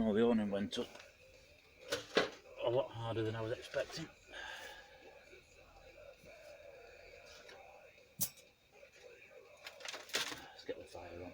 Well, the awning went up a lot harder than I was expecting. Let's get the fire on.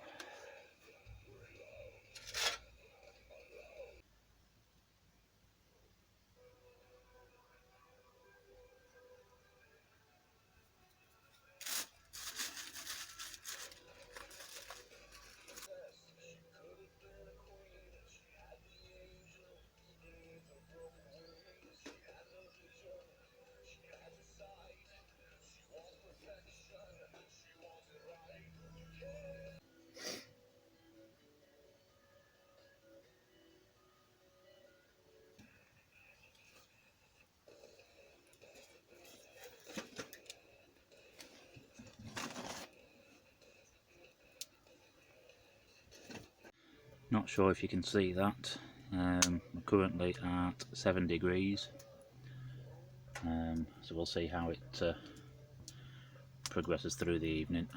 Not sure if you can see that. We're currently at 7 degrees, so we'll see how it progresses through the evening.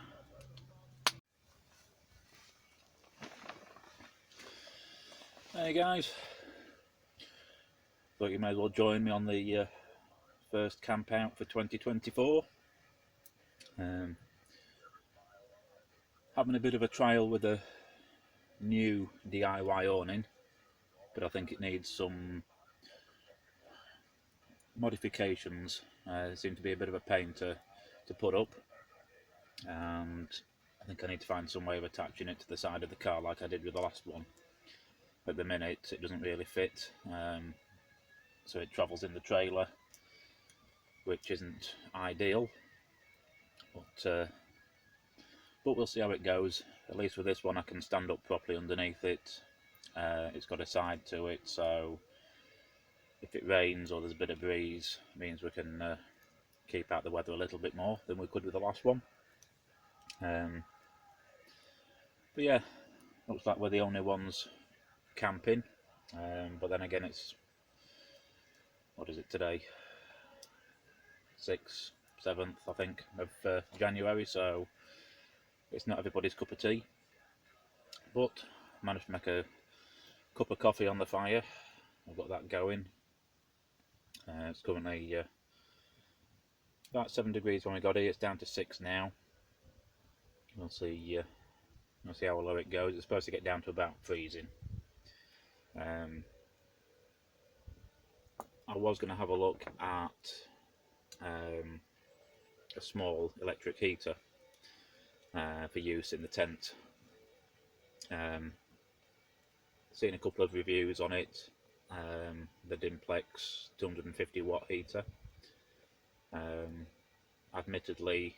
Hey guys, thought you may as well join me on the first camp out for 2024. Having a bit of a trial with a new DIY awning, but I think it needs some modifications. It seemed to be a bit of a pain to put up, and I think I need to find some way of attaching it to the side of the car like I did with the last one. At the minute it doesn't really fit, so it travels in the trailer, which isn't ideal, but we'll see how it goes. At least with this one I can stand up properly underneath it. It's got a side to it, so if it rains or there's a bit of breeze, it means we can keep out the weather a little bit more than we could with the last one. But yeah, looks like we're the only ones camping, but then again it's, what is it today, 6th, 7th I think of January, so it's not everybody's cup of tea, but managed to make a cup of coffee on the fire. I've got that going. It's currently about 7 degrees when we got here. It's down to 6 now. We'll see how low it goes. It's supposed to get down to about freezing. I was going to have a look at a small electric heater for use in the tent. Seen a couple of reviews on it. The Dimplex 250 watt heater. Admittedly,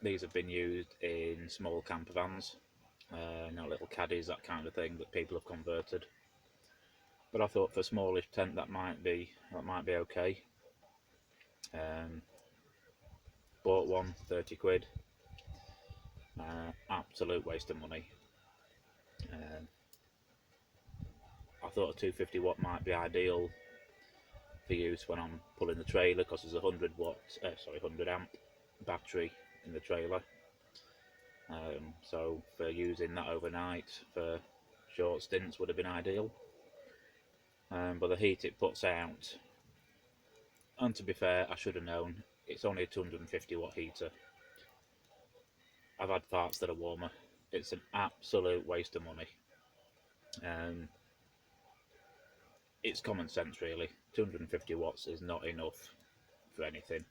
these have been used in small camper vans, little caddies, that kind of thing, that people have converted. But I thought for a smallish tent that might be okay. Bought one, 30 quid. Absolute waste of money. I thought a 250 watt might be ideal for use when I'm pulling the trailer, because there's a 100 amp battery in the trailer. So for using that overnight for short stints would have been ideal. But the heat it puts out, and to be fair, I should have known, it's only a 250 watt heater. I've had parts that are warmer. It's an absolute waste of money. It's common sense really. 250 watts is not enough for anything.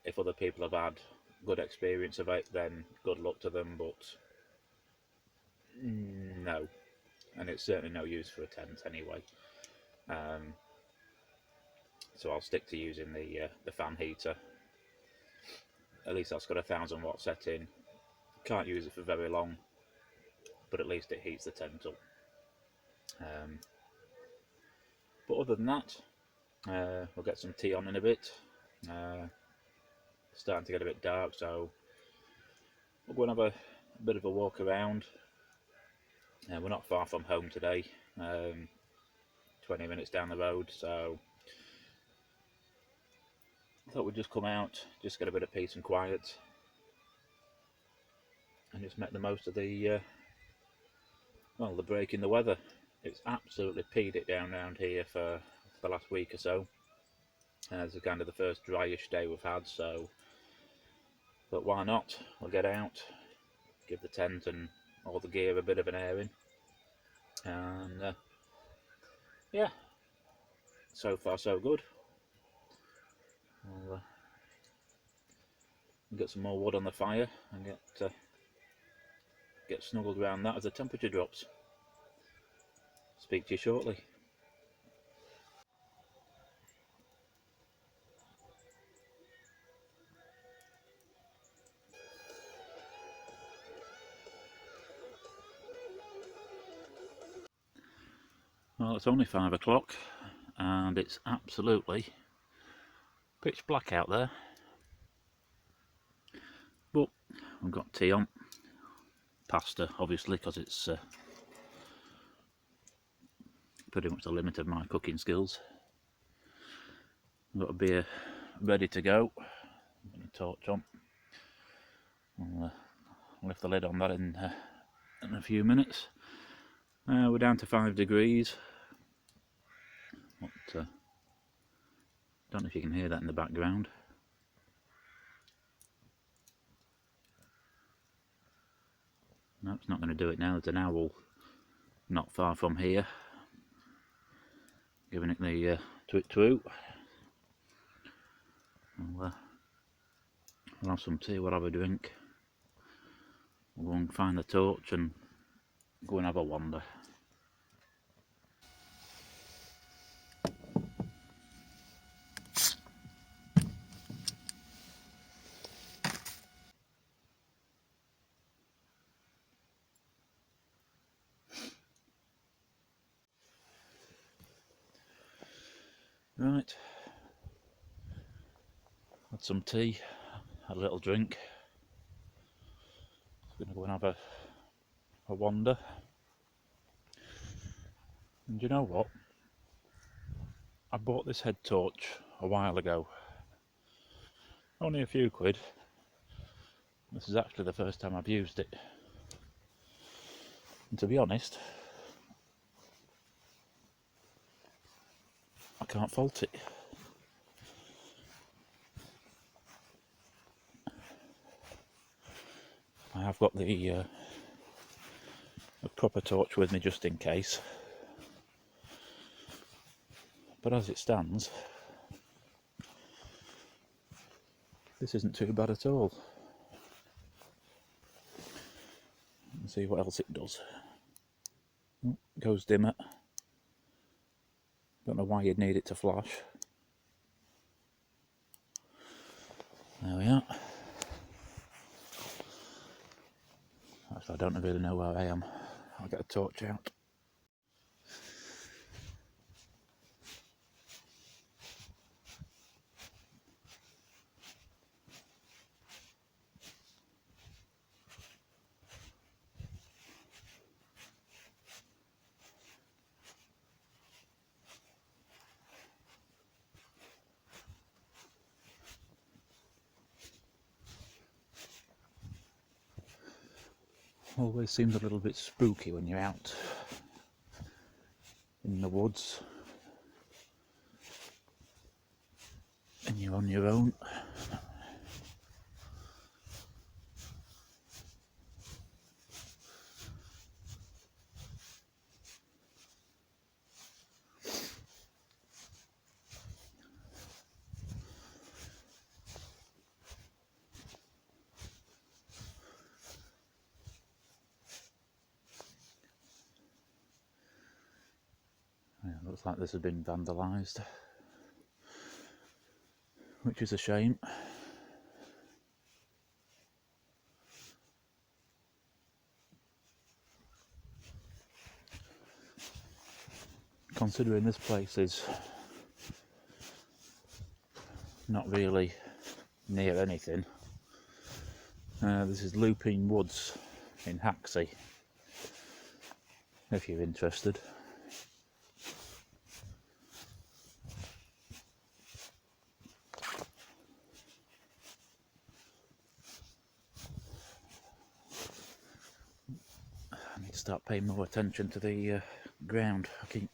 If other people have had good experience of it, then good luck to them, but no. And it's certainly no use for a tent anyway. So I'll stick to using the fan heater. At least that's got a 1000 watt setting. Can't use it for very long, but at least it heats the tent up. But other than that, we'll get some tea on in a bit. Starting to get a bit dark, so we'll go and have a bit of a walk around. We're not far from home today, 20 minutes down the road, so I thought we'd just come out, just get a bit of peace and quiet, and just make the most of the well, the break in the weather. It's absolutely peed it down around here for the last week or so. It's kind of the first dryish day we've had, so but why not? We'll get out, give the tent and all the gear a bit of an airing, and yeah, so far so good. We'll get some more wood on the fire and get snuggled around that as the temperature drops. Speak to you shortly. Well, it's only 5 o'clock and it's absolutely pitch black out there, but I've got tea on, pasta obviously, because it's pretty much the limit of my cooking skills. I've got a beer ready to go, I've got a torch on. I'll lift the lid on that in a few minutes. We're down to 5 degrees, but don't know if you can hear that in the background. No, it's not going to do it now. There's an owl not far from here, giving it the twit-twoo. I'll have some tea, we'll have a drink. We'll go and find the torch and go and have a wander. Right, had some tea, had a little drink. Gonna go and have a wander. And you know what? I bought this head torch a while ago. Only a few quid. This is actually the first time I've used it. And to be honest, I can't fault it. I have got the copper torch with me just in case. But as it stands, this isn't too bad at all. Let's see what else it does. Oh, it goes dimmer. Don't know why you'd need it to flash. There we are. Actually, I don't really know where I am. I'll get a torch out. Always seems a little bit spooky when you're out in the woods and you're on your own. Yeah, looks like this has been vandalised, which is a shame. Considering this place is not really near anything. This is Lupine Woods in Haxey, if you're interested. I need to start paying more attention to the ground. I keep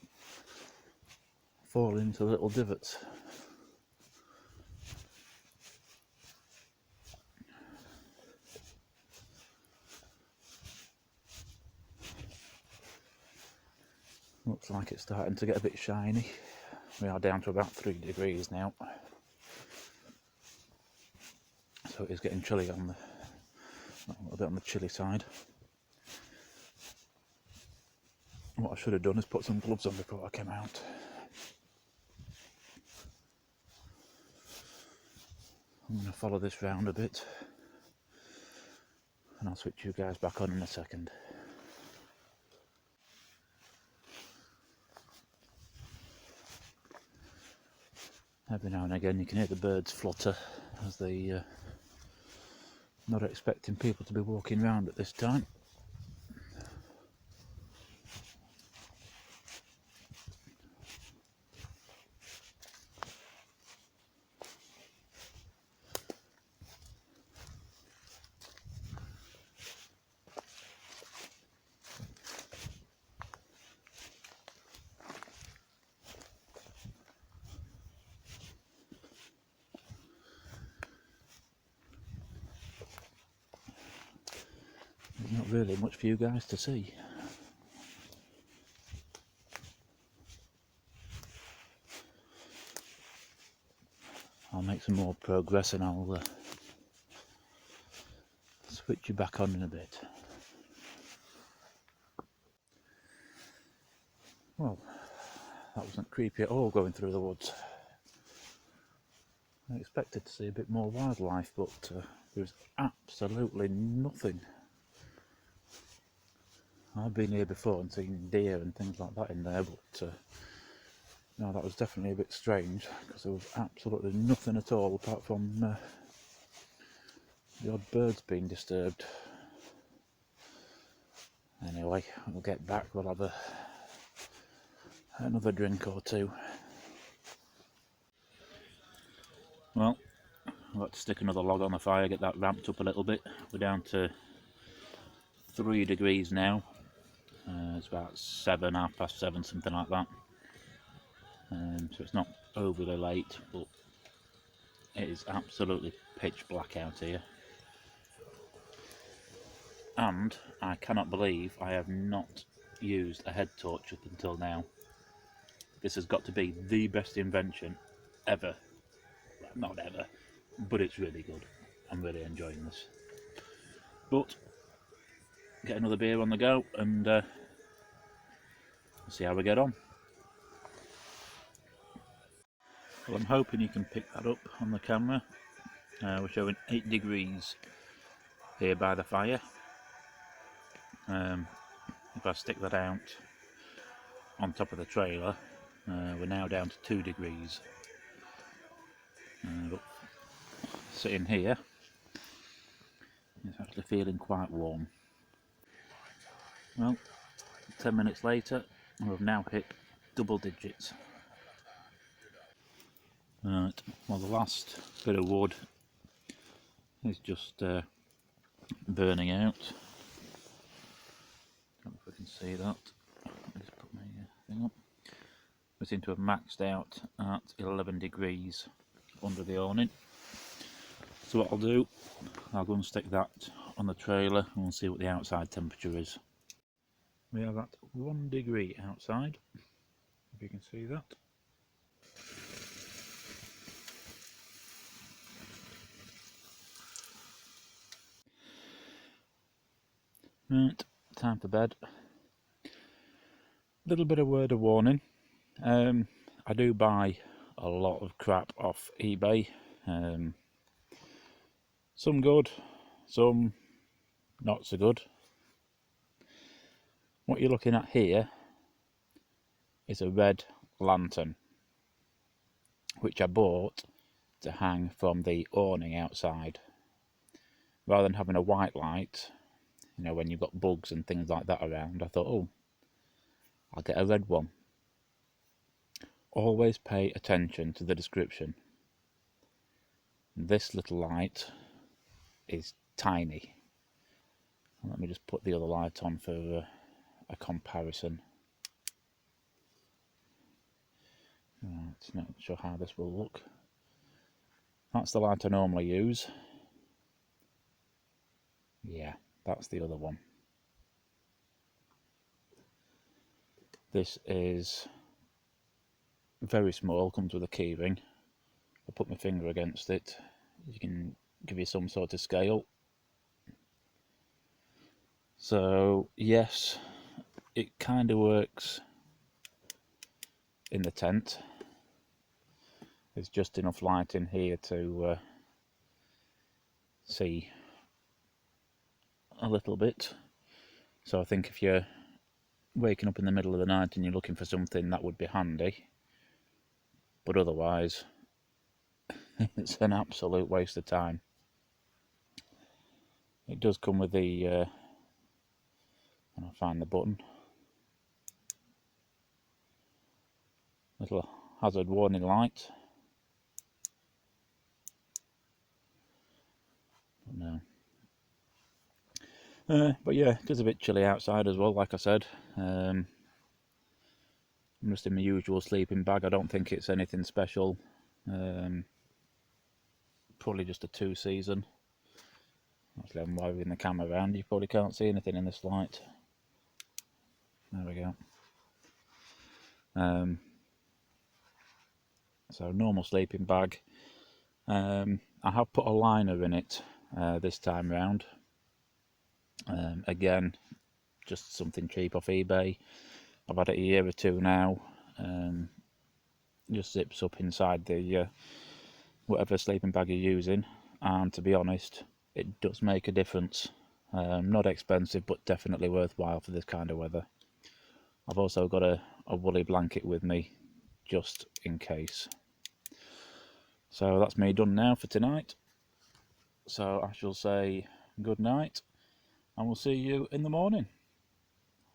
falling into little divots. Looks like it's starting to get a bit shiny. We are down to about 3 degrees now. So it is getting chilly on a little bit on the chilly side. What I should have done is put some gloves on before I came out. I'm going to follow this round a bit and I'll switch you guys back on in a second. Every now and again you can hear the birds flutter as they not expecting people to be walking around at this time. There's not really much for you guys to see. I'll make some more progress and I'll switch you back on in a bit. Well, that wasn't creepy at all going through the woods. I expected to see a bit more wildlife, but there's absolutely nothing. I've been here before and seen deer and things like that in there, but no, that was definitely a bit strange because there was absolutely nothing at all apart from the odd birds being disturbed. Anyway, we'll get back, we'll have another drink or two. Well, I've got to stick another log on the fire, get that ramped up a little bit. We're down to 3 degrees now. It's about 7:30, something like that. So it's not overly late, but it is absolutely pitch black out here. And I cannot believe I have not used a head torch up until now. This has got to be the best invention ever. Not ever, but it's really good. I'm really enjoying this. But get another beer on the go and see how we get on. Well, I'm hoping you can pick that up on the camera. We're showing 8 degrees here by the fire. If I stick that out on top of the trailer, we're now down to 2 degrees. But sitting here, it's actually feeling quite warm. Well, 10 minutes later, we've now hit double digits. Right, well, the last bit of wood is just burning out. I don't know if I can see that. Let me just put my thing up. We seem to have maxed out at 11 degrees under the awning. So what I'll do, I'll go and stick that on the trailer and we'll see what the outside temperature is. We are at 1 degree outside, if you can see that. Right, time for bed. Little bit of word of warning. I do buy a lot of crap off eBay. Some good, some not so good. What you're looking at here is a red lantern, which I bought to hang from the awning outside. Rather than having a white light, you know, when you've got bugs and things like that around, I thought, oh, I'll get a red one. Always pay attention to the description. This little light is tiny. Let me just put the other light on for a comparison. Not sure how this will look. That's the light I normally use. Yeah, that's the other one. This is very small, comes with a keyring. I put my finger against it, you can give you some sort of scale. So yes, it kind of works in the tent. There's just enough light in here to see a little bit. So I think if you're waking up in the middle of the night and you're looking for something, that would be handy. But otherwise, it's an absolute waste of time. It does come with the, I'll find the button, little hazard warning light. But yeah, it is a bit chilly outside as well, like I said. I'm just in my usual sleeping bag. I don't think it's anything special. Probably just a 2-season. Actually, I'm waving the camera around. You probably can't see anything in this light. There we go. So normal sleeping bag. I have put a liner in it this time round. Again, just something cheap off eBay. I've had it a year or two now. Just zips up inside the whatever sleeping bag you're using, and to be honest, it does make a difference. Not expensive, but definitely worthwhile for this kind of weather. I've also got a woolly blanket with me, just in case. So that's me done now for tonight. So I shall say good night, and we'll see you in the morning.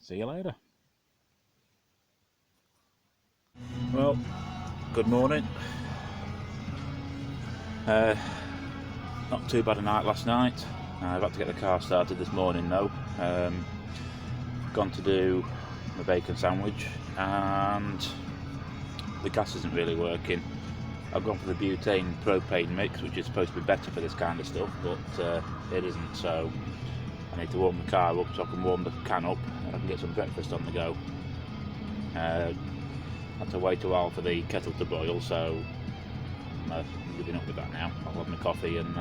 See you later. Well, good morning. Not too bad a night last night. I've had to get the car started this morning though. Gone to do my bacon sandwich and the gas isn't really working. I've gone for the butane propane mix, which is supposed to be better for this kind of stuff, but it isn't, so I need to warm the car up so I can warm the can up and I can get some breakfast on the go. I had to wait a while for the kettle to boil, so I'm giving up with that now. I'll have my coffee and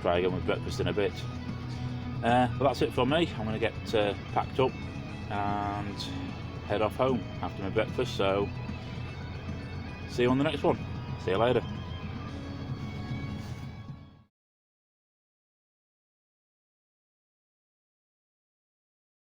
try again with breakfast in a bit. But that's it from me. I'm going to get packed up and head off home after my breakfast, so see you on the next one. See you later.